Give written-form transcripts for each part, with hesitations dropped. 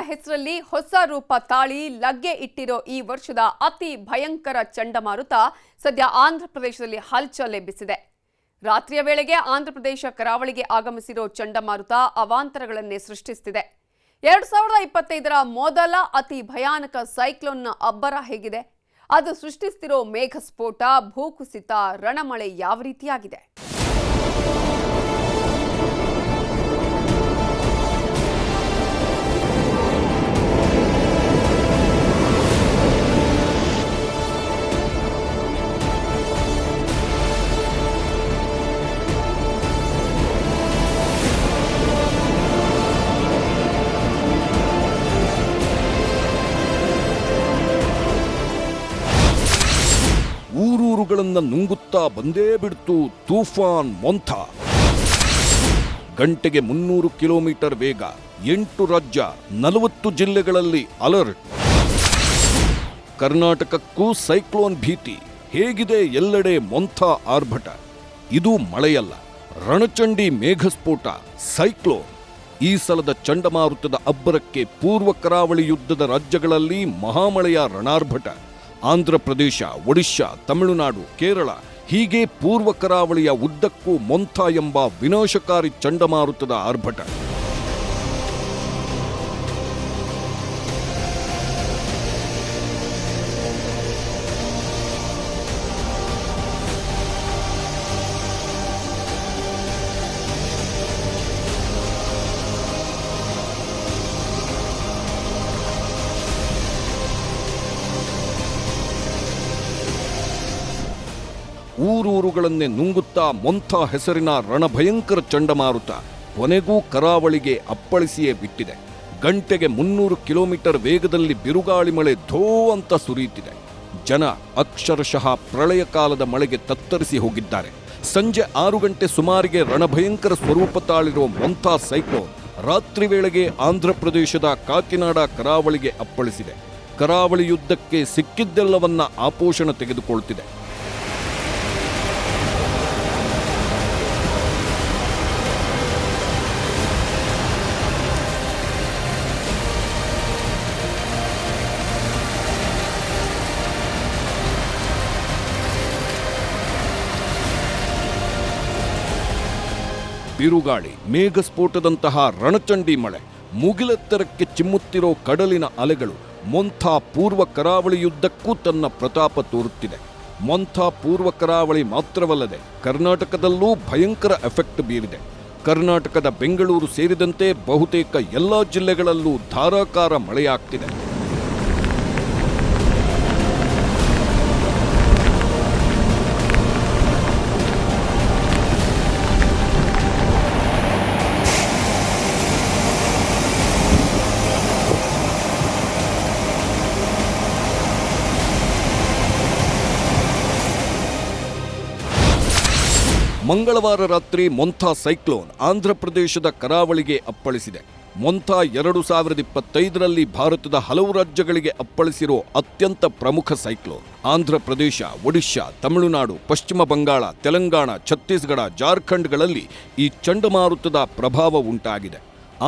ಹೆಸರಲ್ಲಿ ಹೊಸ ರೂಪ ತಾಳಿ ಲಗ್ಗೆ ಇಟ್ಟಿರೋ ಈ ವರ್ಷದ ಅತಿ ಭಯಂಕರ ಚಂಡಮಾರುತ ಸದ್ಯ ಆಂಧ್ರಪ್ರದೇಶದಲ್ಲಿ ಹಲ್ಚಲ್ ಎಬ್ಬಿಸಿದೆ. ರಾತ್ರಿಯ ವೇಳೆಗೆ ಆಂಧ್ರಪ್ರದೇಶ ಕರಾವಳಿಗೆ ಆಗಮಿಸಿರೋ ಚಂಡಮಾರುತ ಅವಾಂತರಗಳನ್ನೇ ಸೃಷ್ಟಿಸುತ್ತಿದೆ. 2025ರ ಮೊದಲ ಅತಿ ಭಯಾನಕ ಸೈಕ್ಲೋನ್ನ ಅಬ್ಬರ ಹೇಗಿದೆ? ಅದು ಸೃಷ್ಟಿಸುತ್ತಿರೋ ಮೇಘಸ್ಫೋಟ, ಭೂಕುಸಿತ, ರಣಮಳೆ ಯಾವ ರೀತಿಯಾಗಿದೆ? ಊರೂರುಗಳನ್ನು ನುಂಗುತ್ತಾ ಬಂದೇ ಬಿಡ್ತು ತೂಫಾನ್ ಮೊಂಥಾ. ಗಂಟೆಗೆ 300 ಕಿಲೋಮೀಟರ್ ವೇಗ, 8 ರಾಜ್ಯ, 40 ಜಿಲ್ಲೆಗಳಲ್ಲಿ ಅಲರ್ಟ್. ಕರ್ನಾಟಕಕ್ಕೂ ಸೈಕ್ಲೋನ್ ಭೀತಿ. ಹೇಗಿದೆ ಎಲ್ಲೆಡೆ ಮೊಂಥಾ ಆರ್ಭಟ. ಇದು ಮಳೆಯಲ್ಲ, ರಣಚಂಡಿ ಮೇಘಸ್ಫೋಟ, ಸೈಕ್ಲೋನ್. ಈ ಸಲದ ಚಂಡಮಾರುತದ ಅಬ್ಬರಕ್ಕೆ ಪೂರ್ವ ಕರಾವಳಿ ಯುದ್ಧದ ರಾಜ್ಯಗಳಲ್ಲಿ ಮಹಾಮಳೆಯ ರಣಾರ್ಭಟ. ಆಂಧ್ರಪ್ರದೇಶ, ಒಡಿಶಾ, ತಮಿಳುನಾಡು, ಕೇರಳ ಹೀಗೆ ಪೂರ್ವ ಕರಾವಳಿಯ ಉದ್ದಕ್ಕೂ ಮೊಂಥಾ ಎಂಬ ವಿನಾಶಕಾರಿ ಚಂಡಮಾರುತದ ಆರ್ಭಟ. ಊರೂರುಗಳನ್ನೇ ನುಂಗುತ್ತಾ ಮೊಂಥಾ ಹೆಸರಿನ ರಣಭಯಂಕರ ಚಂಡಮಾರುತ ಕೊನೆಗೂ ಕರಾವಳಿಗೆ ಅಪ್ಪಳಿಸಿಯೇ ಬಿಟ್ಟಿದೆ. ಗಂಟೆಗೆ 300 ಕಿಲೋಮೀಟರ್ ವೇಗದಲ್ಲಿ ಬಿರುಗಾಳಿ ಮಳೆ ಧೋ ಅಂತ ಸುರಿಯುತ್ತಿದೆ. ಜನ ಅಕ್ಷರಶಃ ಪ್ರಳಯ ಕಾಲದ ಮಳೆಗೆ ತತ್ತರಿಸಿ ಹೋಗಿದ್ದಾರೆ. ಸಂಜೆ 6 ಗಂಟೆ ಸುಮಾರಿಗೆ ರಣಭಯಂಕರ ಸ್ವರೂಪ ತಾಳಿರೋ ಮೊಂಥಾ ಸೈಕ್ಲೋನ್ ರಾತ್ರಿ ವೇಳೆಗೆ ಆಂಧ್ರಪ್ರದೇಶದ ಕಾಕಿನಾಡ ಕರಾವಳಿಗೆ ಅಪ್ಪಳಿಸಿದೆ. ಕರಾವಳಿ ಯುದ್ಧಕ್ಕೆ ಸಿಕ್ಕಿದ್ದೆಲ್ಲವನ್ನ ಆಪೋಷಣ ತೆಗೆದುಕೊಳ್ತಿದೆ. ಬಿರುಗಾಳಿ, ಮೇಘಸ್ಫೋಟದಂತಹ ರಣಚಂಡಿ ಮಳೆ, ಮುಗಿಲೆತ್ತರಕ್ಕೆ ಚಿಮ್ಮುತ್ತಿರೋ ಕಡಲಿನ ಅಲೆಗಳು ಮೊಂಥಾ ಪೂರ್ವ ಕರಾವಳಿ ಯುದ್ಧಕ್ಕೂ ತನ್ನ ಪ್ರತಾಪ ತೋರುತ್ತಿದೆ. ಮೊಂಥಾ ಪೂರ್ವ ಕರಾವಳಿ ಮಾತ್ರವಲ್ಲದೆ ಕರ್ನಾಟಕದಲ್ಲೂ ಭಯಂಕರ ಎಫೆಕ್ಟ್ ಬೀರಿದೆ. ಕರ್ನಾಟಕದ ಬೆಂಗಳೂರು ಸೇರಿದಂತೆ ಬಹುತೇಕ ಎಲ್ಲಾ ಜಿಲ್ಲೆಗಳಲ್ಲೂ ಧಾರಾಕಾರ ಮಳೆಯಾಗ್ತಿದೆ. ಮಂಗಳವಾರ ರಾತ್ರಿ ಮೊಂಥಾ ಸೈಕ್ಲೋನ್ ಆಂಧ್ರಪ್ರದೇಶದ ಕರಾವಳಿಗೆ ಅಪ್ಪಳಿಸಿದೆ. ಮೊಂಥಾ 2025ರಲ್ಲಿ ಭಾರತದ ಹಲವು ರಾಜ್ಯಗಳಿಗೆ ಅಪ್ಪಳಿಸಿರೋ ಅತ್ಯಂತ ಪ್ರಮುಖ ಸೈಕ್ಲೋನ್. ಆಂಧ್ರಪ್ರದೇಶ, ಒಡಿಶಾ, ತಮಿಳುನಾಡು, ಪಶ್ಚಿಮ ಬಂಗಾಳ, ತೆಲಂಗಾಣ, ಛತ್ತೀಸ್ಗಢ, ಜಾರ್ಖಂಡ್ಗಳಲ್ಲಿ ಈ ಚಂಡಮಾರುತದ ಪ್ರಭಾವ ಉಂಟಾಗಿದೆ.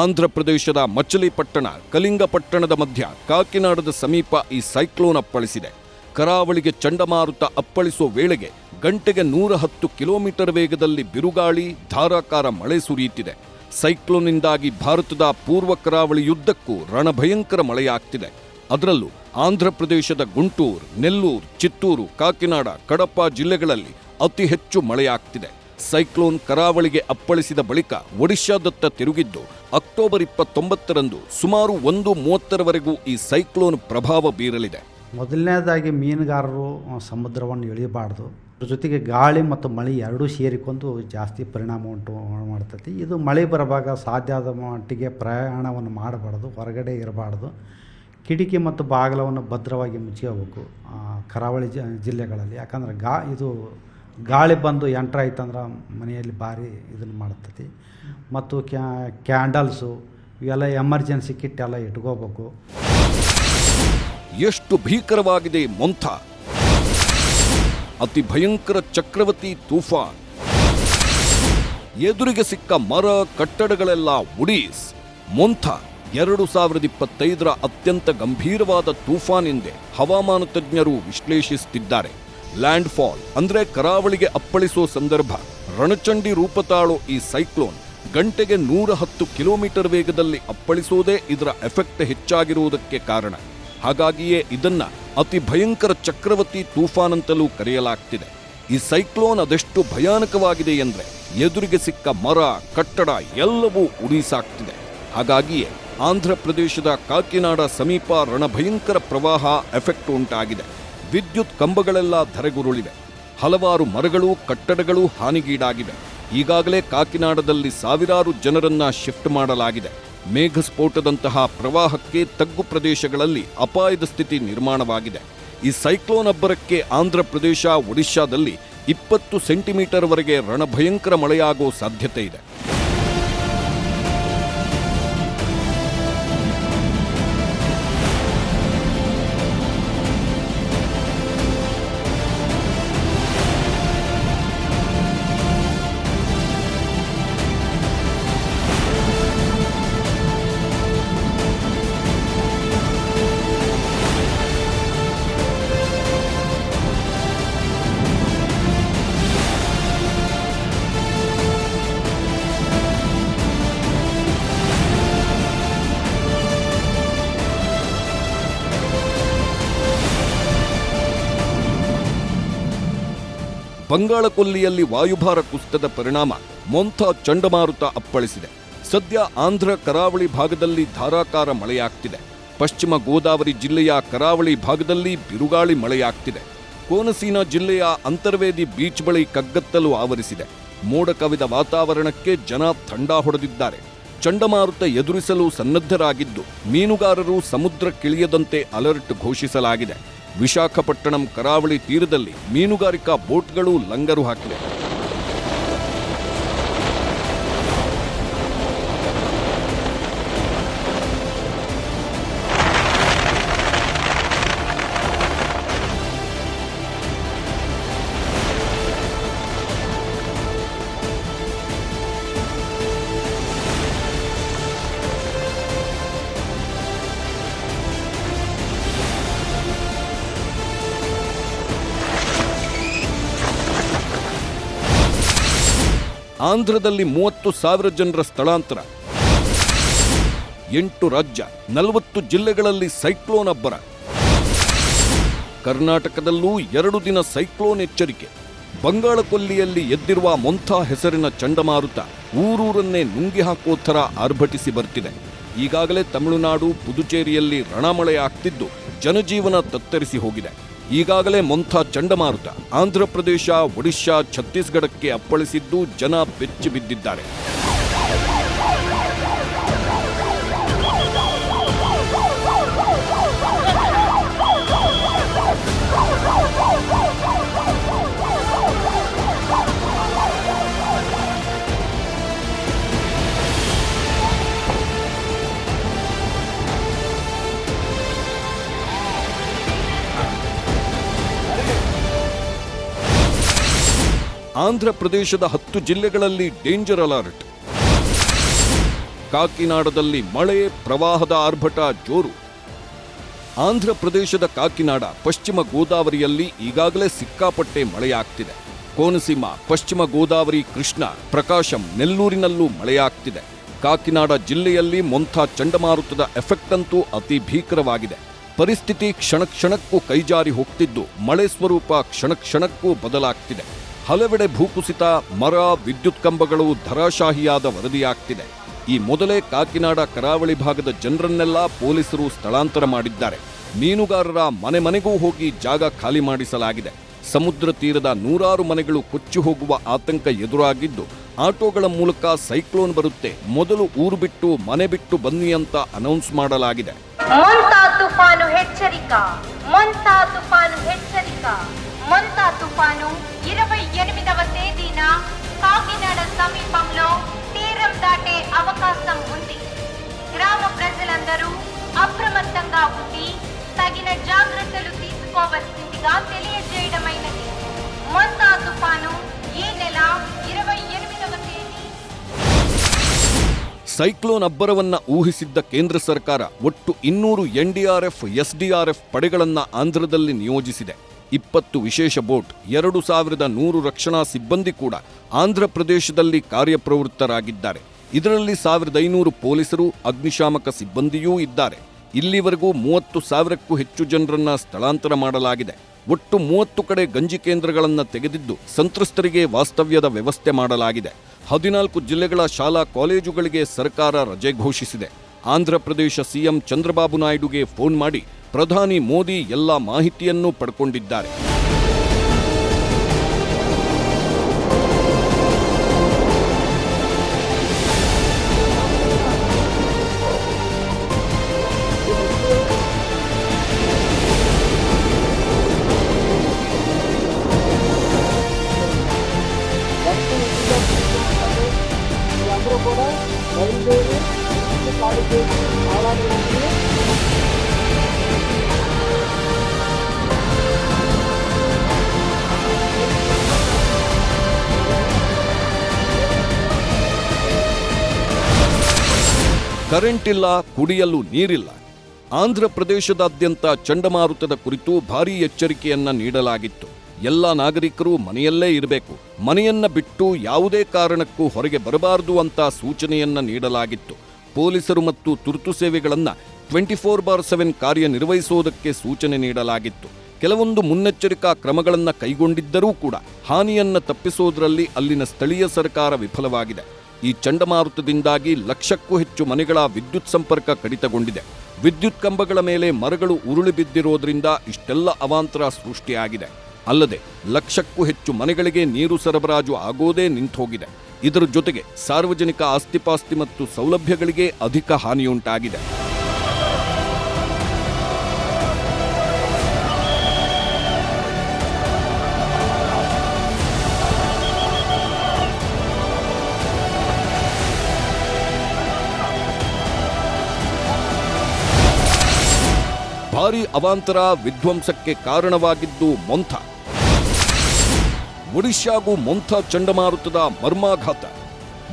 ಆಂಧ್ರಪ್ರದೇಶದ ಮಚಲಿಪಟ್ಟಣ, ಕಲಿಂಗಪಟ್ಟಣದ ಮಧ್ಯ, ಕಾಕಿನಾಡದ ಸಮೀಪ ಈ ಸೈಕ್ಲೋನ್ ಅಪ್ಪಳಿಸಿದೆ. ಕರಾವಳಿಗೆ ಚಂಡಮಾರುತ ಅಪ್ಪಳಿಸೋ ವೇಳೆಗೆ ಗಂಟೆಗೆ 110 ಕಿಲೋಮೀಟರ್ ವೇಗದಲ್ಲಿ ಬಿರುಗಾಳಿ, ಧಾರಾಕಾರ ಮಳೆ ಸುರಿಯುತ್ತಿದೆ. ಸೈಕ್ಲೋನ್ನಿಂದಾಗಿ ಭಾರತದ ಪೂರ್ವ ಕರಾವಳಿ ಯುದ್ಧಕ್ಕೂ ರಣಭಯಂಕರ ಮಳೆಯಾಗ್ತಿದೆ. ಅದರಲ್ಲೂ ಆಂಧ್ರಪ್ರದೇಶದ ಗುಂಟೂರು, ನೆಲ್ಲೂರು, ಚಿತ್ತೂರು, ಕಾಕಿನಾಡ, ಕಡಪ ಜಿಲ್ಲೆಗಳಲ್ಲಿ ಅತಿ ಹೆಚ್ಚು ಮಳೆಯಾಗ್ತಿದೆ. ಸೈಕ್ಲೋನ್ ಕರಾವಳಿಗೆ ಅಪ್ಪಳಿಸಿದ ಬಳಿಕ ಒಡಿಶಾದತ್ತ ತಿರುಗಿದ್ದು ಅಕ್ಟೋಬರ್ 29ರಂದು ಸುಮಾರು 1:30ರವರೆಗೂ ಈ ಸೈಕ್ಲೋನ್ ಪ್ರಭಾವ ಬೀರಲಿದೆ. ಮೊದಲನೇದಾಗಿ ಮೀನುಗಾರರು ಸಮುದ್ರವನ್ನು ಇಳಿಬಾರ್ದು. ಜೊತೆಗೆ ಗಾಳಿ ಮತ್ತು ಮಳೆ ಎರಡೂ ಸೇರಿಕೊಂಡು ಜಾಸ್ತಿ ಪರಿಣಾಮ ಉಂಟು ಮಾಡ್ತೈತಿ. ಇದು ಮಳೆ ಬರುವಾಗ ಸಾಧ್ಯ ಆದ ಮಟ್ಟಿಗೆ ಪ್ರಯಾಣವನ್ನು ಮಾಡಬಾರ್ದು, ಹೊರಗಡೆ ಇರಬಾರ್ದು. ಕಿಟಕಿ ಮತ್ತು ಬಾಗಿಲವನ್ನು ಭದ್ರವಾಗಿ ಮುಚ್ಚಬೇಕು ಕರಾವಳಿ ಜಿಲ್ಲೆಗಳಲ್ಲಿ. ಯಾಕಂದ್ರೆ ಇದು ಗಾಳಿ ಬಂದು ಎಂಟ್ರ್ ಆಯ್ತಂದ್ರೆ ಮನೆಯಲ್ಲಿ ಭಾರಿ ಇದನ್ನು ಮಾಡ್ತೈತಿ. ಮತ್ತು ಕ್ಯಾಂಡಲ್ಸು ಇವೆಲ್ಲ ಎಮರ್ಜೆನ್ಸಿ ಕಿಟ್ ಎಲ್ಲ ಇಟ್ಕೋಬೇಕು. ಎಷ್ಟು ಭೀಕರವಾಗಿದೆ ಮೊಂಥಾ. ಅತಿ ಭಯಂಕರ ಚಕ್ರವರ್ತಿ ತೂಫಾನ್. ಎದುರಿಗೆ ಸಿಕ್ಕ ಮರ ಕಟ್ಟಡಗಳೆಲ್ಲ ಉಡೀಸ್. ಮೊಂಥಾ 2025ರ ಅತ್ಯಂತ ಗಂಭೀರವಾದ ತೂಫಾನ್ ಎಂದೇ ಹವಾಮಾನ ತಜ್ಞರು ವಿಶ್ಲೇಷಿಸುತ್ತಿದ್ದಾರೆ. ಲ್ಯಾಂಡ್ ಫಾಲ್ ಅಂದ್ರೆ ಕರಾವಳಿಗೆ ಅಪ್ಪಳಿಸೋ ಸಂದರ್ಭ ರಣಚಂಡಿ ರೂಪ ತಾಳೋ ಈ ಸೈಕ್ಲೋನ್ ಗಂಟೆಗೆ 110 ಕಿಲೋಮೀಟರ್ ವೇಗದಲ್ಲಿ ಅಪ್ಪಳಿಸೋದೇ ಇದರ ಎಫೆಕ್ಟ್ ಹೆಚ್ಚಾಗಿರುವುದಕ್ಕೆ ಕಾರಣ. ಹಾಗಾಗಿಯೇ ಇದನ್ನ ಅತಿ ಭಯಂಕರ ಚಕ್ರವರ್ತಿ ತೂಫಾನ್ ಅಂತಲೂ ಕರೆಯಲಾಗ್ತಿದೆ. ಈ ಸೈಕ್ಲೋನ್ ಅದೆಷ್ಟು ಭಯಾನಕವಾಗಿದೆ ಎಂದ್ರೆ ಎದುರಿಗೆ ಸಿಕ್ಕ ಮರ, ಕಟ್ಟಡ ಎಲ್ಲವೂ ಉಡೀಸಾಗ್ತಿದೆ. ಹಾಗಾಗಿಯೇ ಆಂಧ್ರ ಪ್ರದೇಶದ ಕಾಕಿನಾಡ ಸಮೀಪ ರಣಭಯಂಕರ ಪ್ರವಾಹ ಎಫೆಕ್ಟ್ ಉಂಟಾಗಿದೆ. ವಿದ್ಯುತ್ ಕಂಬಗಳೆಲ್ಲ ಧರೆಗುರುಳಿವೆ. ಹಲವಾರು ಮರಗಳು, ಕಟ್ಟಡಗಳು ಹಾನಿಗೀಡಾಗಿವೆ. ಈಗಾಗಲೇ ಕಾಕಿನಾಡದಲ್ಲಿ ಸಾವಿರಾರು ಜನರನ್ನ ಶಿಫ್ಟ್ ಮಾಡಲಾಗಿದೆ. ಮೇಘಸ್ಫೋಟದಂತಹ ಪ್ರವಾಹಕ್ಕೆ ತಗ್ಗು ಪ್ರದೇಶಗಳಲ್ಲಿ ಅಪಾಯದ ಸ್ಥಿತಿ ನಿರ್ಮಾಣವಾಗಿದೆ. ಈ ಸೈಕ್ಲೋನ್ ಅಬ್ಬರಕ್ಕೆ ಆಂಧ್ರ ಪ್ರದೇಶ, ಒಡಿಶಾದಲ್ಲಿ 20 ಸೆಂಟಿಮೀಟರ್ ವರೆಗೆ ರಣಭಯಂಕರ ಮಳೆಯಾಗೋ ಸಾಧ್ಯತೆ ಇದೆ. ಬಂಗಾಳಕೊಲ್ಲಿಯಲ್ಲಿ ವಾಯುಭಾರ ಕುಸಿತದ ಪರಿಣಾಮ ಮೊಂಥಾ ಚಂಡಮಾರುತ ಅಪ್ಪಳಿಸಿದೆ. ಸದ್ಯ ಆಂಧ್ರ ಕರಾವಳಿ ಭಾಗದಲ್ಲಿ ಧಾರಾಕಾರ ಮಳೆಯಾಗ್ತಿದೆ. ಪಶ್ಚಿಮ ಗೋದಾವರಿ ಜಿಲ್ಲೆಯ ಕರಾವಳಿ ಭಾಗದಲ್ಲಿ ಬಿರುಗಾಳಿ ಮಳೆಯಾಗ್ತಿದೆ. ಕೋನಸೀನ ಜಿಲ್ಲೆಯ ಅಂತರ್ವೇದಿ ಬೀಚ್ ಬಳಿ ಕಗ್ಗತ್ತಲು ಆವರಿಸಿದೆ. ಮೋಡ ಕವಿದ ವಾತಾವರಣಕ್ಕೆ ಜನ ಥಂಡ ಹೊಡೆದಿದ್ದಾರೆ. ಚಂಡಮಾರುತ ಎದುರಿಸಲು ಸನ್ನದ್ಧರಾಗಿದ್ದು ಮೀನುಗಾರರು ಸಮುದ್ರಕ್ಕಿಳಿಯದಂತೆ ಅಲರ್ಟ್ ಘೋಷಿಸಲಾಗಿದೆ. ವಿಶಾಖಪಟ್ಟಣಂ ಕರಾವಳಿ ತೀರದಲ್ಲಿ ಮೀನುಗಾರಿಕಾ ಬೋಟ್ಗಳು ಲಂಗರು ಹಾಕಿವೆ. ಆಂಧ್ರದಲ್ಲಿ 30,000 ಜನರ ಸ್ಥಳಾಂತರ. 8 ರಾಜ್ಯ, 40 ಜಿಲ್ಲೆಗಳಲ್ಲಿ ಸೈಕ್ಲೋನ್ ಅಬ್ಬರ. ಕರ್ನಾಟಕದಲ್ಲೂ 2 ದಿನ ಸೈಕ್ಲೋನ್ ಎಚ್ಚರಿಕೆ. ಬಂಗಾಳಕೊಲ್ಲಿಯಲ್ಲಿ ಎದ್ದಿರುವ ಮೊಂಥಾ ಹೆಸರಿನ ಚಂಡಮಾರುತ ಊರೂರನ್ನೇ ನುಂಗಿ ಹಾಕೋ ಥರ ಆರ್ಭಟಿಸಿ ಬರ್ತಿದೆ. ಈಗಾಗಲೇ ತಮಿಳುನಾಡು, ಪುದುಚೇರಿಯಲ್ಲಿ ರಣಮಳೆ ಆಗ್ತಿದ್ದು ಜನಜೀವನ ತತ್ತರಿಸಿ ಹೋಗಿದೆ. ಈಗಾಗಲೇ ಮೊಂಥಾ ಚಂಡಮಾರುತ ಆಂಧ್ರ ಪ್ರದೇಶ, ಒಡಿಶಾ, ಛತ್ತೀಸ್ಗಢಕ್ಕೆ ಅಪ್ಪಳಿಸಿದ್ದು ಜನ ಬೆಚ್ಚಿ ಬಿದ್ದಿದ್ದಾರೆ. ಆಂಧ್ರ ಪ್ರದೇಶದ 10 ಜಿಲ್ಲೆಗಳಲ್ಲಿ ಡೇಂಜರ್ ಅಲರ್ಟ್. ಕಾಕಿನಾಡದಲ್ಲಿ ಮಳೆ, ಪ್ರವಾಹದ ಆರ್ಭಟ ಜೋರು. ಆಂಧ್ರ ಪ್ರದೇಶದ ಕಾಕಿನಾಡ, ಪಶ್ಚಿಮ ಗೋದಾವರಿಯಲ್ಲಿ ಈಗಾಗಲೇ ಸಿಕ್ಕಾಪಟ್ಟೆ ಮಳೆಯಾಗ್ತಿದೆ. ಕೋನಸೀಮ, ಪಶ್ಚಿಮ ಗೋದಾವರಿ, ಕೃಷ್ಣ, ಪ್ರಕಾಶಂ, ನೆಲ್ಲೂರಿನಲ್ಲೂ ಮಳೆಯಾಗ್ತಿದೆ. ಕಾಕಿನಾಡ ಜಿಲ್ಲೆಯಲ್ಲಿ ಮೊಂಥಾ ಚಂಡಮಾರುತದ ಎಫೆಕ್ಟ್ ಅಂತೂ ಅತಿ ಭೀಕರವಾಗಿದೆ. ಪರಿಸ್ಥಿತಿ ಕ್ಷಣಕ್ಕೂ ಕೈಜಾರಿ ಹೋಗ್ತಿದ್ದು ಮಳೆ ಸ್ವರೂಪ ಕ್ಷಣಕ್ಕೂ ಬದಲಾಗ್ತಿದೆ. ಹಲವೆಡೆ ಭೂಕುಸಿತ, ಮರ, ವಿದ್ಯುತ್ ಕಂಬಗಳು ಧರಾಶಾಹಿಯಾದ ವರದಿಯಾಗ್ತಿದೆ. ಈ ಮೊದಲೇ ಕಾಕಿನಾಡ ಕರಾವಳಿ ಭಾಗದ ಜನರನ್ನೆಲ್ಲ ಪೊಲೀಸರು ಸ್ಥಳಾಂತರ ಮಾಡಿದ್ದಾರೆ. ಮೀನುಗಾರರ ಮನೆಗೂ ಹೋಗಿ ಜಾಗ ಖಾಲಿ ಮಾಡಿಸಲಾಗಿದೆ. ಸಮುದ್ರ ತೀರದ 100 ಮನೆಗಳು ಕೊಚ್ಚಿ ಹೋಗುವ ಆತಂಕ ಎದುರಾಗಿದ್ದು ಆಟೋಗಳ ಮೂಲಕ ಸೈಕ್ಲೋನ್ ಬರುತ್ತೆ, ಮೊದಲು ಊರು ಬಿಟ್ಟು ಮನೆ ಬಿಟ್ಟು ಬನ್ನಿ ಅಂತ ಅನೌನ್ಸ್ ಮಾಡಲಾಗಿದೆ. ಮೊಂಥಾ తుఫాను హెచ్చరిక. మొంతా తుఫాను హెచ్చరిక. మొంతా తుఫాను 28వ తేదీన కాకినాడ సమీపంలో తీరం దాటే అవకాశం ఉంది. గ్రామ ప్రజలందరూ అప్రమత్తంగా ఉండి తగిన జాగ్రత్తలు తీసుకోవాల్సిందిగా తెలియజేయడమైనది. మొంతా తుఫాను ఈ నెల 28వ తేదీ ಸೈಕ್ಲೋನ್ ಅಬ್ಬರವನ್ನ ಊಹಿಸಿದ್ದ ಕೇಂದ್ರ ಸರ್ಕಾರ ಒಟ್ಟು 200 NDRF, SDRF ಪಡೆಗಳನ್ನ ಆಂಧ್ರದಲ್ಲಿ ನಿಯೋಜಿಸಿದೆ. 20 ವಿಶೇಷ ಬೋಟ್, 2100 ರಕ್ಷಣಾ ಸಿಬ್ಬಂದಿ ಕೂಡ ಆಂಧ್ರ ಪ್ರದೇಶದಲ್ಲಿ ಕಾರ್ಯಪ್ರವೃತ್ತರಾಗಿದ್ದಾರೆ. ಇದರಲ್ಲಿ 1500 ಪೊಲೀಸರು, ಅಗ್ನಿಶಾಮಕ ಸಿಬ್ಬಂದಿಯೂ ಇದ್ದಾರೆ. ಇಲ್ಲಿವರೆಗೂ 30,000ಕ್ಕೂ ಹೆಚ್ಚು ಜನರನ್ನ ಸ್ಥಳಾಂತರ ಮಾಡಲಾಗಿದೆ. ಒಟ್ಟು 30 ಕಡೆ ಗಂಜಿ ಕೇಂದ್ರಗಳನ್ನು ತೆಗೆದಿದ್ದು ಸಂತ್ರಸ್ತರಿಗೆ ವಾಸ್ತವ್ಯದ ವ್ಯವಸ್ಥೆ ಮಾಡಲಾಗಿದೆ. 14 ಜಿಲ್ಲೆಗಳ ಶಾಲಾ ಕಾಲೇಜುಗಳಿಗೆ ಸರ್ಕಾರ ರಜೆ ಘೋಷಿಸಿದೆ. ಆಂಧ್ರ ಪ್ರದೇಶ ಸಿಎಂ ಚಂದ್ರಬಾಬು ನಾಯ್ಡುಗೆ ಫೋನ್ ಮಾಡಿ ಪ್ರಧಾನಿ ಮೋದಿ ಎಲ್ಲ ಮಾಹಿತಿಯನ್ನೂ ಪಡ್ಕೊಂಡಿದ್ದಾರೆ. ಕರೆಂಟ್ ಇಲ್ಲ, ಕುಡಿಯಲು ನೀರಿಲ್ಲ. ಆಂಧ್ರ ಪ್ರದೇಶದಾದ್ಯಂತ ಚಂಡಮಾರುತದ ಕುರಿತು ಭಾರೀ ಎಚ್ಚರಿಕೆಯನ್ನ ನೀಡಲಾಗಿತ್ತು. ಎಲ್ಲ ನಾಗರಿಕರು ಮನೆಯಲ್ಲೇ ಇರಬೇಕು, ಮನೆಯನ್ನ ಬಿಟ್ಟು ಯಾವುದೇ ಕಾರಣಕ್ಕೂ ಹೊರಗೆ ಬರಬಾರದು ಅಂತ ಸೂಚನೆಯನ್ನ ನೀಡಲಾಗಿತ್ತು. ಪೊಲೀಸರು ಮತ್ತು ತುರ್ತು ಸೇವೆಗಳನ್ನ 24/7 ಕಾರ್ಯನಿರ್ವಹಿಸುವುದಕ್ಕೆ ಸೂಚನೆ ನೀಡಲಾಗಿತ್ತು. ಕೆಲವೊಂದು ಮುನ್ನೆಚ್ಚರಿಕಾ ಕ್ರಮಗಳನ್ನು ಕೈಗೊಂಡಿದ್ದರೂ ಕೂಡ ಹಾನಿಯನ್ನ ತಪ್ಪಿಸುವುದರಲ್ಲಿ ಅಲ್ಲಿನ ಸ್ಥಳೀಯ ಸರ್ಕಾರ ವಿಫಲವಾಗಿದೆ. ಈ ಚಂಡಮಾರುತದಿಂದಾಗಿ 1,00,000ಕ್ಕೂ ಹೆಚ್ಚು ಮನೆಗಳ ವಿದ್ಯುತ್ ಸಂಪರ್ಕ ಕಡಿತಗೊಂಡಿದೆ. ವಿದ್ಯುತ್ ಕಂಬಗಳ ಮೇಲೆ ಮರಗಳು ಉರುಳಿ ಬಿದ್ದಿರೋದ್ರಿಂದ ಇಷ್ಟೆಲ್ಲ ಅವಾಂತರ ಸೃಷ್ಟಿಯಾಗಿದೆ. ಅಲ್ಲದೆ 1,00,000ಕ್ಕೂ ಹೆಚ್ಚು ಮನೆಗಳಿಗೆ ನೀರು ಸರಬರಾಜು ಆಗೋದೇ ನಿಂತೋಗಿದೆ. ಇದರ ಜೊತೆಗೆ ಸಾರ್ವಜನಿಕ ಆಸ್ತಿಪಾಸ್ತಿ ಮತ್ತು ಸೌಲಭ್ಯಗಳಿಗೆ ಅಧಿಕ ಹಾನಿಯುಂಟಾಗಿದೆ. ಭಾರೀ ಅವಾಂತರ ವಿಧ್ವಂಸಕ್ಕೆ ಕಾರಣವಾಗಿದ್ದು ಮೊಂಥಾ. ಒಡಿಶಾಗೂ ಮೊಂಥಾ ಚಂಡಮಾರುತದ ಮರ್ಮಾಘಾತ.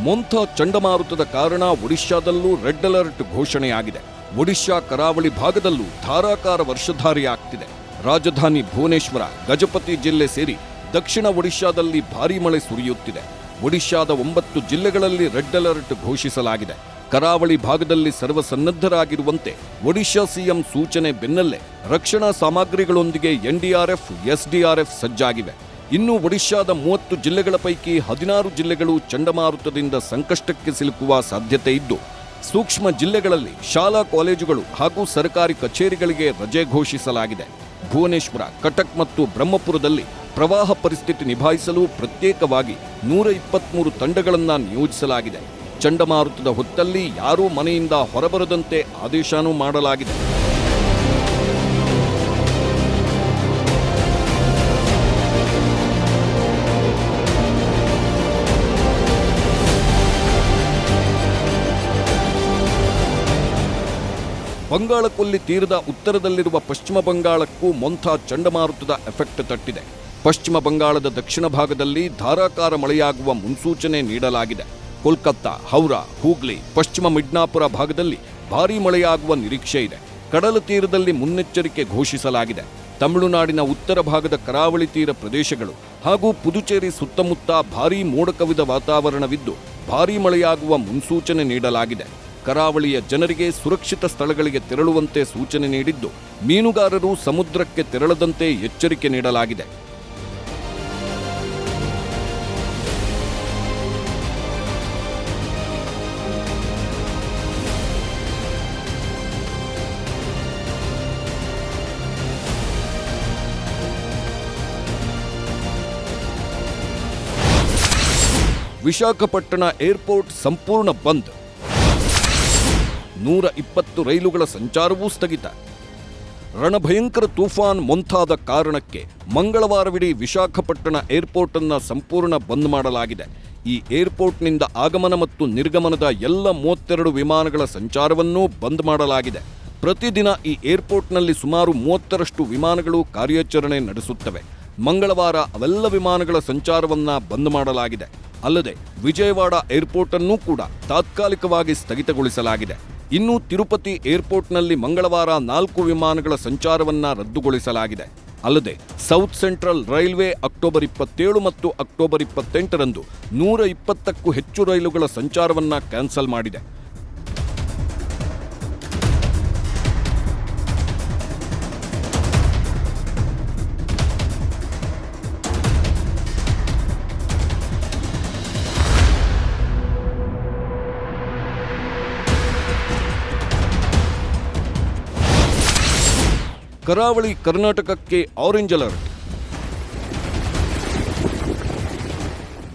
ಮೊಂಥಾ ಚಂಡಮಾರುತದ ಕಾರಣ ಒಡಿಶಾದಲ್ಲೂ ರೆಡ್ ಅಲರ್ಟ್ ಘೋಷಣೆಯಾಗಿದೆ. ಒಡಿಶಾ ಕರಾವಳಿ ಭಾಗದಲ್ಲೂ ಧಾರಾಕಾರ ವರ್ಷಧಾರಿಯಾಗ್ತಿದೆ. ರಾಜಧಾನಿ ಭುವನೇಶ್ವರ, ಗಜಪತಿ ಜಿಲ್ಲೆ ಸೇರಿ ದಕ್ಷಿಣ ಒಡಿಶಾದಲ್ಲಿ ಭಾರೀ ಮಳೆ ಸುರಿಯುತ್ತಿದೆ. ಒಡಿಶಾದ 9 ಜಿಲ್ಲೆಗಳಲ್ಲಿ ರೆಡ್ ಅಲರ್ಟ್ ಘೋಷಿಸಲಾಗಿದೆ. ಕರಾವಳಿ ಭಾಗದಲ್ಲಿ ಸರ್ವಸನ್ನದ್ಧರಾಗಿರುವಂತೆ ಒಡಿಶಾ ಸಿಎಂ ಸೂಚನೆ ಬೆನ್ನಲ್ಲೇ ರಕ್ಷಣಾ ಸಾಮಗ್ರಿಗಳೊಂದಿಗೆ NDRF, SDRF ಸಜ್ಜಾಗಿವೆ. ಇನ್ನು ಒಡಿಶಾದ 30 ಜಿಲ್ಲೆಗಳ ಪೈಕಿ 16 ಜಿಲ್ಲೆಗಳು ಚಂಡಮಾರುತದಿಂದ ಸಂಕಷ್ಟಕ್ಕೆ ಸಿಲುಕುವ ಸಾಧ್ಯತೆ ಇದ್ದು, ಸೂಕ್ಷ್ಮ ಜಿಲ್ಲೆಗಳಲ್ಲಿ ಶಾಲಾ ಕಾಲೇಜುಗಳು ಹಾಗೂ ಸರ್ಕಾರಿ ಕಚೇರಿಗಳಿಗೆ ರಜೆ ಘೋಷಿಸಲಾಗಿದೆ. ಭುವನೇಶ್ವರ, ಕಟಕ್ ಮತ್ತು ಬ್ರಹ್ಮಪುರದಲ್ಲಿ ಪ್ರವಾಹ ಪರಿಸ್ಥಿತಿ ನಿಭಾಯಿಸಲು ಪ್ರತ್ಯೇಕವಾಗಿ 123 ತಂಡಗಳನ್ನು ನಿಯೋಜಿಸಲಾಗಿದೆ. ಚಂಡಮಾರುತದ ಹೊತ್ತಲ್ಲಿ ಯಾರೂ ಮನೆಯಿಂದ ಹೊರಬರದಂತೆ ಆದೇಶನೂ ಮಾಡಲಾಗಿದೆ. ಬಂಗಾಳಕೊಲ್ಲಿ ತೀರದ ಉತ್ತರದಲ್ಲಿರುವ ಪಶ್ಚಿಮ ಬಂಗಾಳಕ್ಕೂ ಮೊಂಥಾ ಚಂಡಮಾರುತದ ಎಫೆಕ್ಟ್ ತಟ್ಟಿದೆ. ಪಶ್ಚಿಮ ಬಂಗಾಳದ ದಕ್ಷಿಣ ಭಾಗದಲ್ಲಿ ಧಾರಾಕಾರ ಮಳೆಯಾಗುವ ಮುನ್ಸೂಚನೆ ನೀಡಲಾಗಿದೆ. ಕೋಲ್ಕತ್ತಾ, ಹೌರಾ, ಹೂಗ್ಲಿ, ಪಶ್ಚಿಮ ಮಿಡ್ನಾಪುರ ಭಾಗದಲ್ಲಿ ಭಾರೀ ಮಳೆಯಾಗುವ ನಿರೀಕ್ಷೆ ಇದೆ. ಕಡಲ ತೀರದಲ್ಲಿ ಮುನ್ನೆಚ್ಚರಿಕೆ ಘೋಷಿಸಲಾಗಿದೆ. ತಮಿಳುನಾಡಿನ ಉತ್ತರ ಭಾಗದ ಕರಾವಳಿ ತೀರ ಪ್ರದೇಶಗಳು ಹಾಗೂ ಪುದುಚೇರಿ ಸುತ್ತಮುತ್ತ ಭಾರೀ ಮೋಡ ಕವಿದ ವಾತಾವರಣವಿದ್ದು ಭಾರೀ ಮಳೆಯಾಗುವ ಮುನ್ಸೂಚನೆ ನೀಡಲಾಗಿದೆ. ಕರಾವಳಿಯ ಜನರಿಗೆ ಸುರಕ್ಷಿತ ಸ್ಥಳಗಳಿಗೆ ತೆರಳುವಂತೆ ಸೂಚನೆ ನೀಡಿದ್ದು, ಮೀನುಗಾರರು ಸಮುದ್ರಕ್ಕೆ ತೆರಳದಂತೆ ಎಚ್ಚರಿಕೆ ನೀಡಲಾಗಿದೆ. ವಿಶಾಖಪಟ್ಟಣ ಏರ್ಪೋರ್ಟ್ ಸಂಪೂರ್ಣ ಬಂದ್. 120 ರೈಲುಗಳ ಸಂಚಾರವೂ ಸ್ಥಗಿತ. ರಣಭಯಂಕರ ತೂಫಾನ್ ಮೊಂಥಾದ ಕಾರಣಕ್ಕೆ ಮಂಗಳವಾರವಿಡೀ ವಿಶಾಖಪಟ್ಟಣ ಏರ್ಪೋರ್ಟ್ ಅನ್ನು ಸಂಪೂರ್ಣ ಬಂದ್ ಮಾಡಲಾಗಿದೆ. ಈ ಏರ್ಪೋರ್ಟ್ನಿಂದ ಆಗಮನ ಮತ್ತು ನಿರ್ಗಮನದ ಎಲ್ಲ 32 ವಿಮಾನಗಳ ಸಂಚಾರವನ್ನೂ ಬಂದ್ ಮಾಡಲಾಗಿದೆ. ಪ್ರತಿದಿನ ಈ ಏರ್ಪೋರ್ಟ್ನಲ್ಲಿ ಸುಮಾರು 30ರಷ್ಟು ವಿಮಾನಗಳು ಕಾರ್ಯಾಚರಣೆ ನಡೆಸುತ್ತವೆ. ಮಂಗಳವಾರ ಅವೆಲ್ಲ ವಿಮಾನಗಳ ಸಂಚಾರವನ್ನ ಬಂದ್ ಮಾಡಲಾಗಿದೆ. ಅಲ್ಲದೆ ವಿಜಯವಾಡ ಏರ್ಪೋರ್ಟ್ ಅನ್ನು ಕೂಡ ತಾತ್ಕಾಲಿಕವಾಗಿ ಸ್ಥಗಿತಗೊಳಿಸಲಾಗಿದೆ. ಇನ್ನು ತಿರುಪತಿ ಏರ್ಪೋರ್ಟ್ನಲ್ಲಿ ಮಂಗಳವಾರ 4 ವಿಮಾನಗಳ ಸಂಚಾರವನ್ನ ರದ್ದುಗೊಳಿಸಲಾಗಿದೆ. ಅಲ್ಲದೆ ಸೌತ್ ಸೆಂಟ್ರಲ್ ರೈಲ್ವೆ ಅಕ್ಟೋಬರ್ 27 ಮತ್ತು ಅಕ್ಟೋಬರ್ 28ರಂದು 120ಕ್ಕೂ ಹೆಚ್ಚು ರೈಲುಗಳ ಸಂಚಾರವನ್ನ ಕ್ಯಾನ್ಸಲ್ ಮಾಡಿದೆ. ಕರಾವಳಿ ಕರ್ನಾಟಕಕ್ಕೆ ಆರೆಂಜ್ ಅಲರ್ಟ್.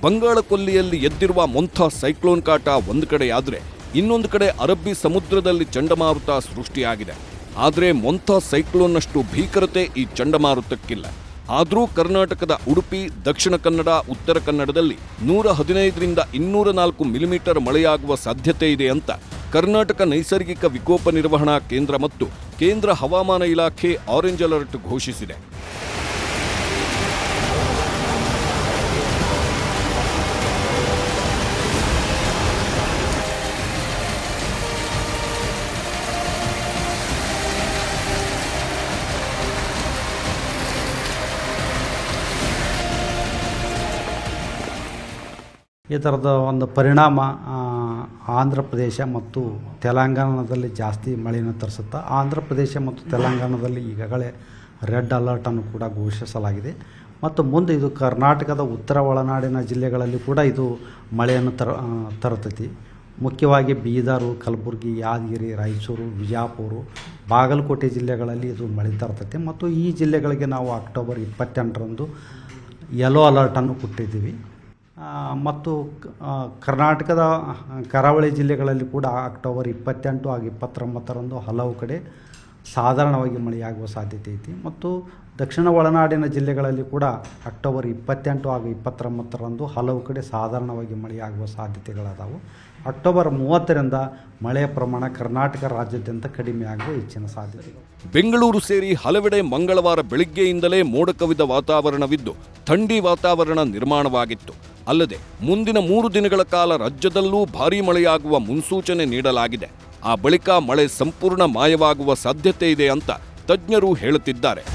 ಬಂಗಾಳ ಕೊಲ್ಲಿಯಲ್ಲಿ ಎದ್ದಿರುವ ಮೊಂಥಾ ಸೈಕ್ಲೋನ್ ಕಾಟ ಒಂದು ಕಡೆಯಾದರೆ ಇನ್ನೊಂದು ಕಡೆ ಅರಬ್ಬಿ ಸಮುದ್ರದಲ್ಲಿ ಚಂಡಮಾರುತ ಸೃಷ್ಟಿಯಾಗಿದೆ. ಆದರೆ ಮೊಂಥಾ ಸೈಕ್ಲೋನ್ನಷ್ಟು ಭೀಕರತೆ ಈ ಚಂಡಮಾರುತಕ್ಕಿಲ್ಲ. ಆದರೂ ಕರ್ನಾಟಕದ ಉಡುಪಿ, ದಕ್ಷಿಣ ಕನ್ನಡ, ಉತ್ತರ ಕನ್ನಡದಲ್ಲಿ 115ರಿಂದ 204 ಮಿಲಿಮೀಟರ್ ಮಳೆಯಾಗುವ ಸಾಧ್ಯತೆ ಇದೆ ಅಂತ ಕರ್ನಾಟಕ ನೈಸರ್ಗಿಕ ವಿಕೋಪ ನಿರ್ವಹಣಾ ಕೇಂದ್ರ ಮತ್ತು ಕೇಂದ್ರ ಹವಾಮಾನ ಇಲಾಖೆ ಆರೆಂಜ್ ಅಲರ್ಟ್ ಘೋಷಿಸಿದೆ. ಈ ಥರದ ಒಂದು ಪರಿಣಾಮ ಆಂಧ್ರ ಪ್ರದೇಶ ಮತ್ತು ತೆಲಂಗಾಣದಲ್ಲಿ ಜಾಸ್ತಿ ಮಳೆಯನ್ನು ತರಿಸುತ್ತಾ ಆಂಧ್ರ ಪ್ರದೇಶ ಮತ್ತು ತೆಲಂಗಾಣದಲ್ಲಿ ಈಗಾಗಲೇ ರೆಡ್ ಅಲರ್ಟನ್ನು ಕೂಡ ಘೋಷಿಸಲಾಗಿದೆ. ಮತ್ತು ಮುಂದೆ ಇದು ಕರ್ನಾಟಕದ ಉತ್ತರ ಒಳನಾಡಿನ ಜಿಲ್ಲೆಗಳಲ್ಲಿ ಕೂಡ ಇದು ಮಳೆಯನ್ನು ತರುತ್ತೈತಿ. ಮುಖ್ಯವಾಗಿ ಬೀದರು, ಕಲಬುರಗಿ, ಯಾದಗಿರಿ, ರಾಯಚೂರು, ವಿಜಯಪುರ, ಬಾಗಲಕೋಟೆ ಜಿಲ್ಲೆಗಳಲ್ಲಿ ಇದು ಮಳೆ ತರ್ತೈತಿ. ಮತ್ತು ಈ ಜಿಲ್ಲೆಗಳಿಗೆ ನಾವು ಅಕ್ಟೋಬರ್ 28ರಂದು ಯೆಲ್ಲೋ ಅಲರ್ಟನ್ನು ಕೊಟ್ಟಿದ್ದೀವಿ. ಮತ್ತು ಕರ್ನಾಟಕದ ಕರಾವಳಿ ಜಿಲ್ಲೆಗಳಲ್ಲಿ ಕೂಡ ಅಕ್ಟೋಬರ್ 28 ಹಾಗೂ 29ರಂದು ಹಲವು ಕಡೆ ಸಾಧಾರಣವಾಗಿ ಮಳೆಯಾಗುವ ಸಾಧ್ಯತೆ ಐತಿ. ಮತ್ತು ದಕ್ಷಿಣ ಒಳನಾಡಿನ ಜಿಲ್ಲೆಗಳಲ್ಲಿ ಕೂಡ ಅಕ್ಟೋಬರ್ 28 ಹಾಗೂ 29ರಂದು ಹಲವು ಕಡೆ ಸಾಧಾರಣವಾಗಿ ಮಳೆಯಾಗುವ ಸಾಧ್ಯತೆಗಳದಾವು. ಅಕ್ಟೋಬರ್ 30ರಿಂದ ಮಳೆಯ ಪ್ರಮಾಣ ಕರ್ನಾಟಕ ರಾಜ್ಯಾದ್ಯಂತ ಕಡಿಮೆಯಾಗುವ ಹೆಚ್ಚಿನ ಸಾಧ್ಯತೆ. ಬೆಂಗಳೂರು ಸೇರಿ ಹಲವೆಡೆ ಮಂಗಳವಾರ ಬೆಳಿಗ್ಗೆಯಿಂದಲೇ ಮೋಡ ಕವಿದ ವಾತಾವರಣವಿದ್ದು ಥಂಡಿ ವಾತಾವರಣ ನಿರ್ಮಾಣವಾಗಿತ್ತು. ಅಲ್ಲದೆ ಮುಂದಿನ 3 ದಿನಗಳ ಕಾಲ ರಾಜ್ಯದಲ್ಲೂ ಭಾರೀ ಮಳೆಯಾಗುವ ಮುನ್ಸೂಚನೆ ನೀಡಲಾಗಿದೆ. ಆ ಬಳಿಕ ಮಳೆ ಸಂಪೂರ್ಣ ಮಾಯವಾಗುವ ಸಾಧ್ಯತೆ ಇದೆ ಅಂತ ತಜ್ಞರು ಹೇಳುತ್ತಿದ್ದಾರೆ.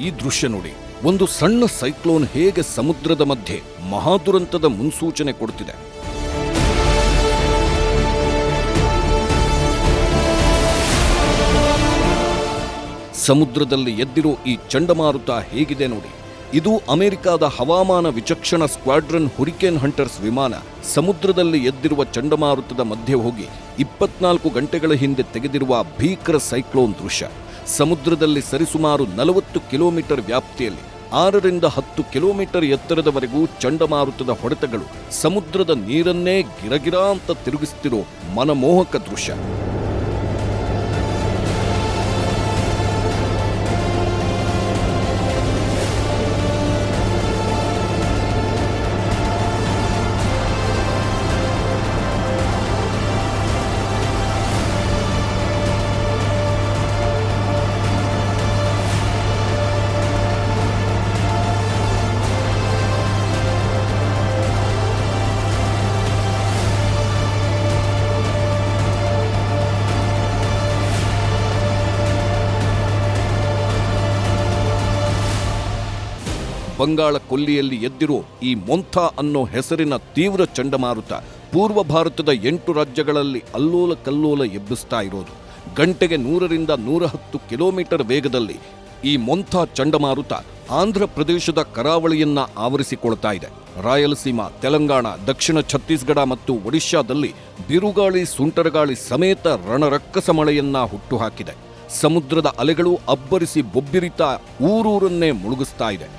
ಈ ದೃಶ್ಯ ನೋಡಿ, ಒಂದು ಸಣ್ಣ ಸೈಕ್ಲೋನ್ ಹೇಗೆ ಸಮುದ್ರದ ಮಧ್ಯೆ ಮಹಾದುರಂತದ ಮುನ್ಸೂಚನೆ ಕೊಡುತ್ತಿದೆ. ಸಮುದ್ರದಲ್ಲಿ ಎದ್ದಿರೋ ಈ ಚಂಡಮಾರುತ ಹೇಗಿದೆ ನೋಡಿ. ಇದು ಅಮೆರಿಕದ ಹವಾಮಾನ ವಿಚಕ್ಷಣ ಸ್ಕ್ವಾಡ್ರನ್ ಹುರಿಕೇನ್ ಹಂಟರ್ಸ್ ವಿಮಾನ ಸಮುದ್ರದಲ್ಲಿ ಎದ್ದಿರುವ ಚಂಡಮಾರುತದ ಮಧ್ಯೆ ಹೋಗಿ 24 ಗಂಟೆಗಳ ಹಿಂದೆ ತೆಗೆದಿರುವ ಭೀಕರ ಸೈಕ್ಲೋನ್ ದೃಶ್ಯ. ಸಮುದ್ರದಲ್ಲಿ ಸರಿಸುಮಾರು 40 ಕಿಲೋಮೀಟರ್ ವ್ಯಾಪ್ತಿಯಲ್ಲಿ 6ರಿಂದ 10 ಕಿಲೋಮೀಟರ್ ಎತ್ತರದವರೆಗೂ ಚಂಡಮಾರುತದ ಹೊಡೆತಗಳು ಸಮುದ್ರದ ನೀರನ್ನೇ ಗಿರಗಿರ ಅಂತ ತಿರುಗಿಸ್ತಿರೋ ಮನಮೋಹಕ ದೃಶ್ಯ. ಬಂಗಾಳ ಕೊಲ್ಲಿಯಲ್ಲಿ ಎದ್ದಿರೋ ಈ ಮೊಂಥಾ ಅನ್ನೋ ಹೆಸರಿನ ತೀವ್ರ ಚಂಡಮಾರುತ ಪೂರ್ವ ಭಾರತದ 8 ರಾಜ್ಯಗಳಲ್ಲಿ ಅಲ್ಲೋಲ ಕಲ್ಲೋಲ ಎಬ್ಬಿಸ್ತಾ ಇರೋದು. ಗಂಟೆಗೆ 100ರಿಂದ 110 ಕಿಲೋಮೀಟರ್ ವೇಗದಲ್ಲಿ ಈ ಮೊಂಥಾ ಚಂಡಮಾರುತ ಆಂಧ್ರ ಪ್ರದೇಶದ ಕರಾವಳಿಯನ್ನ ಆವರಿಸಿಕೊಳ್ತಾ ಇದೆ. ರಾಯಲಸೀಮಾ, ತೆಲಂಗಾಣ, ದಕ್ಷಿಣ ಛತ್ತೀಸ್ಗಢ ಮತ್ತು ಒಡಿಶಾದಲ್ಲಿ ಬಿರುಗಾಳಿ, ಸುಂಟರಗಾಳಿ ಸಮೇತ ರಣರಕ್ಕಸ ಮಳೆಯನ್ನ ಹುಟ್ಟುಹಾಕಿದೆ. ಸಮುದ್ರದ ಅಲೆಗಳು ಅಬ್ಬರಿಸಿ ಬೊಬ್ಬಿರಿತಾ ಊರೂರನ್ನೇ ಮುಳುಗಿಸ್ತಾ ಇದೆ.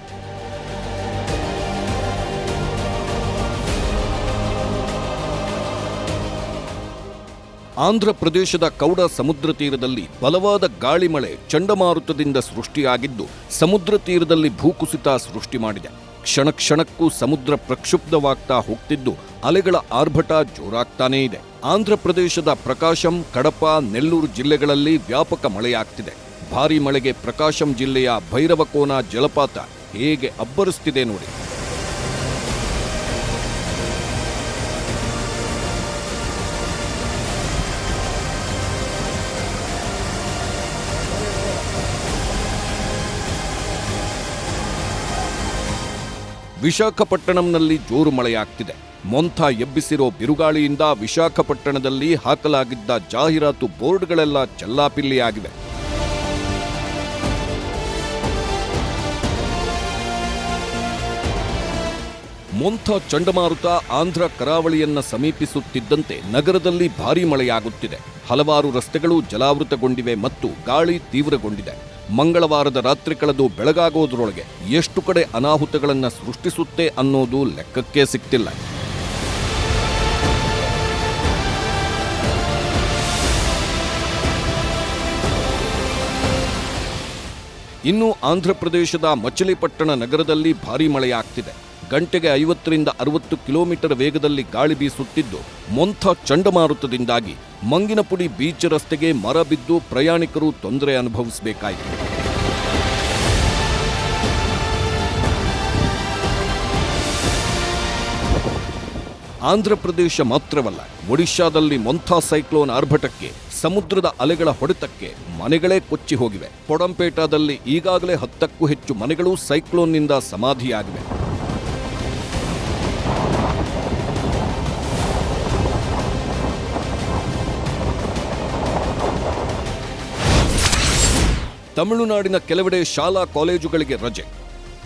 ಆಂಧ್ರ ಪ್ರದೇಶದ ಕೌಡ ಸಮುದ್ರ ತೀರದಲ್ಲಿ ಬಲವಾದ ಗಾಳಿ ಮಳೆ ಚಂಡಮಾರುತದಿಂದ ಸೃಷ್ಟಿಯಾಗಿದ್ದು ಸಮುದ್ರ ತೀರದಲ್ಲಿ ಭೂಕುಸಿತ ಸೃಷ್ಟಿ ಮಾಡಿದೆ. ಕ್ಷಣ ಕ್ಷಣಕ್ಕೂ ಸಮುದ್ರ ಪ್ರಕ್ಷುಬ್ಧವಾಗ್ತಾ ಹೋಗ್ತಿದ್ದು ಅಲೆಗಳ ಆರ್ಭಟ ಜೋರಾಗ್ತಾನೇ ಇದೆ. ಆಂಧ್ರ ಪ್ರದೇಶದ ಪ್ರಕಾಶಂ, ಕಡಪ, ನೆಲ್ಲೂರು ಜಿಲ್ಲೆಗಳಲ್ಲಿ ವ್ಯಾಪಕ ಮಳೆಯಾಗ್ತಿದೆ. ಭಾರೀ ಮಳೆಗೆ ಪ್ರಕಾಶಂ ಜಿಲ್ಲೆಯ ಭೈರವಕೋನ ಜಲಪಾತ ಹೇಗೆ ಅಬ್ಬರಿಸ್ತಿದೆ ನೋಡಿ. ವಿಶಾಖಪಟ್ಟಣಂನಲ್ಲಿ ಜೋರು ಮಳೆಯಾಗ್ತಿದೆ. ಮೊಂಥ ಎಬ್ಬಿಸಿರೋ ಬಿರುಗಾಳಿಯಿಂದ ವಿಶಾಖಪಟ್ಟಣದಲ್ಲಿ ಹಾಕಲಾಗಿದ್ದ ಜಾಹೀರಾತು ಬೋರ್ಡ್ಗಳೆಲ್ಲ ಚೆಲ್ಲಾಪಿಲ್ಲಿಯಾಗಿವೆ. ಮೊಂಥ ಚಂಡಮಾರುತ ಆಂಧ್ರ ಕರಾವಳಿಯನ್ನ ಸಮೀಪಿಸುತ್ತಿದ್ದಂತೆ ನಗರದಲ್ಲಿ ಭಾರೀ ಮಳೆಯಾಗುತ್ತಿದೆ. ಹಲವಾರು ರಸ್ತೆಗಳು ಜಲಾವೃತಗೊಂಡಿವೆ ಮತ್ತು ಗಾಳಿ ತೀವ್ರಗೊಂಡಿದೆ. ಮಂಗಳವಾರದ ರಾತ್ರಿ ಕಳೆದು ಬೆಳಗಾಗೋದ್ರೊಳಗೆ ಎಷ್ಟು ಕಡೆ ಅನಾಹುತಗಳನ್ನು ಸೃಷ್ಟಿಸುತ್ತೆ ಅನ್ನೋದು ಲೆಕ್ಕಕ್ಕೆ ಸಿಗ್ತಿಲ್ಲ. ಇನ್ನು ಆಂಧ್ರಪ್ರದೇಶದ ಮಚಲಿಪಟ್ಟಣ ನಗರದಲ್ಲಿ ಭಾರೀ ಮಳೆಯಾಗ್ತಿದೆ. ಗಂಟೆಗೆ 50ರಿಂದ 60 ಕಿಲೋಮೀಟರ್ ವೇಗದಲ್ಲಿ ಗಾಳಿ ಬೀಸುತ್ತಿದ್ದು ಮೊಂಥ ಚಂಡಮಾರುತದಿಂದಾಗಿ ಮಂಗಿನಪುಡಿ ಬೀಚ್ ರಸ್ತೆಗೆ ಮರ ಬಿದ್ದು ಪ್ರಯಾಣಿಕರು ತೊಂದರೆ ಅನುಭವಿಸಬೇಕಾಯಿತು. ಆಂಧ್ರಪ್ರದೇಶ ಮಾತ್ರವಲ್ಲ, ಒಡಿಶಾದಲ್ಲಿ ಮೊಂಥ ಸೈಕ್ಲೋನ್ ಆರ್ಭಟಕ್ಕೆ ಸಮುದ್ರದ ಅಲೆಗಳ ಹೊಡೆತಕ್ಕೆ ಮನೆಗಳೇ ಕೊಚ್ಚಿ ಹೋಗಿವೆ. ಪೊಡಂಪೇಟಾದಲ್ಲಿ ಈಗಾಗಲೇ 10ಕ್ಕೂ ಹೆಚ್ಚು ಮನೆಗಳು ಸೈಕ್ಲೋನ್ನಿಂದ ಸಮಾಧಿಯಾಗಿವೆ. ತಮಿಳುನಾಡಿನ ಕೆಲವೆಡೆ ಶಾಲಾ ಕಾಲೇಜುಗಳಿಗೆ ರಜೆ.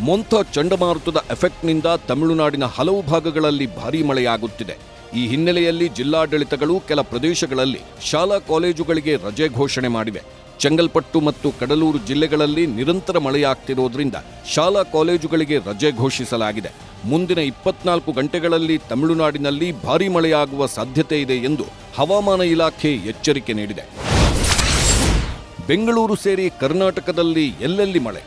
ಮೊಂಥ ಚಂಡಮಾರುತದ ಎಫೆಕ್ಟ್ನಿಂದ ತಮಿಳುನಾಡಿನ ಹಲವು ಭಾಗಗಳಲ್ಲಿ ಭಾರೀ ಮಳೆಯಾಗುತ್ತಿದೆ. ಈ ಹಿನ್ನೆಲೆಯಲ್ಲಿ ಜಿಲ್ಲಾಡಳಿತಗಳು ಕೆಲ ಪ್ರದೇಶಗಳಲ್ಲಿ ಶಾಲಾ ಕಾಲೇಜುಗಳಿಗೆ ರಜೆ ಘೋಷಣೆ ಮಾಡಿವೆ. ಚೆಂಗಲ್ಪಟ್ಟು ಮತ್ತು ಕಡಲೂರು ಜಿಲ್ಲೆಗಳಲ್ಲಿ ನಿರಂತರ ಮಳೆಯಾಗ್ತಿರೋದ್ರಿಂದ ಶಾಲಾ ಕಾಲೇಜುಗಳಿಗೆ ರಜೆ ಘೋಷಿಸಲಾಗಿದೆ. ಮುಂದಿನ 24 ಗಂಟೆಗಳಲ್ಲಿ ತಮಿಳುನಾಡಿನಲ್ಲಿ ಭಾರೀ ಮಳೆಯಾಗುವ ಸಾಧ್ಯತೆ ಇದೆ ಎಂದು ಹವಾಮಾನ ಇಲಾಖೆ ಎಚ್ಚರಿಕೆ ನೀಡಿದೆ. ಬೆಂಗಳೂರು ಸೇರಿ ಕರ್ನಾಟಕದಲ್ಲಿ ಎಲ್ಲೆಲ್ಲಿ ಮಳೆ.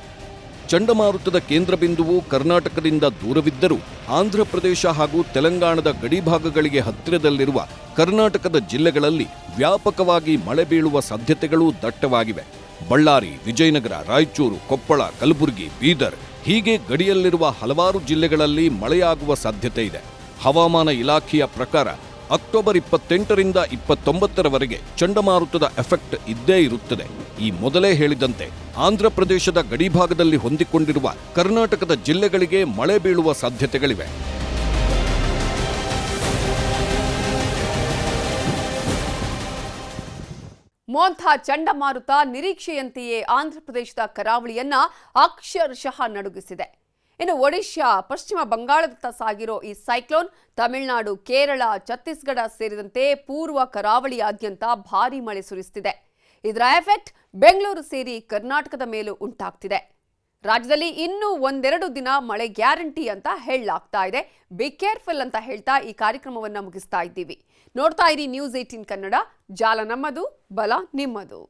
ಚಂಡಮಾರುತದ ಕೇಂದ್ರ ಬಿಂದುವು ಕರ್ನಾಟಕದಿಂದ ದೂರವಿದ್ದರೂ ಆಂಧ್ರಪ್ರದೇಶ ಹಾಗೂ ತೆಲಂಗಾಣದ ಗಡಿಭಾಗಗಳಿಗೆ ಹತ್ತಿರದಲ್ಲಿರುವ ಕರ್ನಾಟಕದ ಜಿಲ್ಲೆಗಳಲ್ಲಿ ವ್ಯಾಪಕವಾಗಿ ಮಳೆ ಬೀಳುವ ಸಾಧ್ಯತೆಗಳು ದಟ್ಟವಾಗಿವೆ. ಬಳ್ಳಾರಿ, ವಿಜಯನಗರ, ರಾಯಚೂರು, ಕೊಪ್ಪಳ, ಕಲಬುರಗಿ, ಬೀದರ್ ಹೀಗೆ ಗಡಿಯಲ್ಲಿರುವ ಹಲವಾರು ಜಿಲ್ಲೆಗಳಲ್ಲಿ ಮಳೆಯಾಗುವ ಸಾಧ್ಯತೆ ಇದೆ. ಹವಾಮಾನ ಇಲಾಖೆಯ ಪ್ರಕಾರ ಅಕ್ಟೋಬರ್ 28ರಿಂದ 29ರವರೆಗೆ ಚಂಡಮಾರುತದ ಎಫೆಕ್ಟ್ ಇದ್ದೇ ಇರುತ್ತದೆ. ಈ ಮೊದಲೇ ಹೇಳಿದಂತೆ ಆಂಧ್ರಪ್ರದೇಶದ ಗಡಿಭಾಗದಲ್ಲಿ ಹೊಂದಿಕೊಂಡಿರುವ ಕರ್ನಾಟಕದ ಜಿಲ್ಲೆಗಳಿಗೆ ಮಳೆ ಬೀಳುವ ಸಾಧ್ಯತೆಗಳಿವೆ. ಮೊಂಥ ಚಂಡಮಾರುತ ನಿರೀಕ್ಷೆಯಂತೆಯೇ ಆಂಧ್ರಪ್ರದೇಶದ ಕರಾವಳಿಯನ್ನ ಅಕ್ಷರಶಃ ನಡುಗಿಸಿದೆ. ಇನ್ನು ಒಡಿಶಾ, ಪಶ್ಚಿಮ ಬಂಗಾಳದತ್ತ ಸಾಗಿರೋ ಈ ಸೈಕ್ಲೋನ್ ತಮಿಳುನಾಡು, ಕೇರಳ, ಛತ್ತೀಸ್ಗಢ ಸೇರಿದಂತೆ ಪೂರ್ವ ಕರಾವಳಿಯಾದ್ಯಂತ ಭಾರೀ ಮಳೆ ಸುರಿಸುತ್ತಿದೆ. ಇದರ ಎಫೆಕ್ಟ್ ಬೆಂಗಳೂರು ಸೇರಿ ಕರ್ನಾಟಕದ ಮೇಲೂ ಉಂಟಾಗ್ತಿದೆ. ರಾಜ್ಯದಲ್ಲಿ ಇನ್ನೂ 1-2 ದಿನ ಮಳೆ ಗ್ಯಾರಂಟಿ ಅಂತ ಹೇಳಲಾಗ್ತಾ ಇದೆ. ಬಿ ಕೇರ್ಫುಲ್ ಅಂತ ಹೇಳ್ತಾ ಈ ಕಾರ್ಯಕ್ರಮವನ್ನು ಮುಗಿಸ್ತಾ ಇದ್ದೀವಿ. ನೋಡ್ತಾ ಇರಿ ನ್ಯೂಸ್ 18 ಕನ್ನಡ. ಜಾಲ ನಮ್ಮದು, ಬಲ ನಿಮ್ಮದು.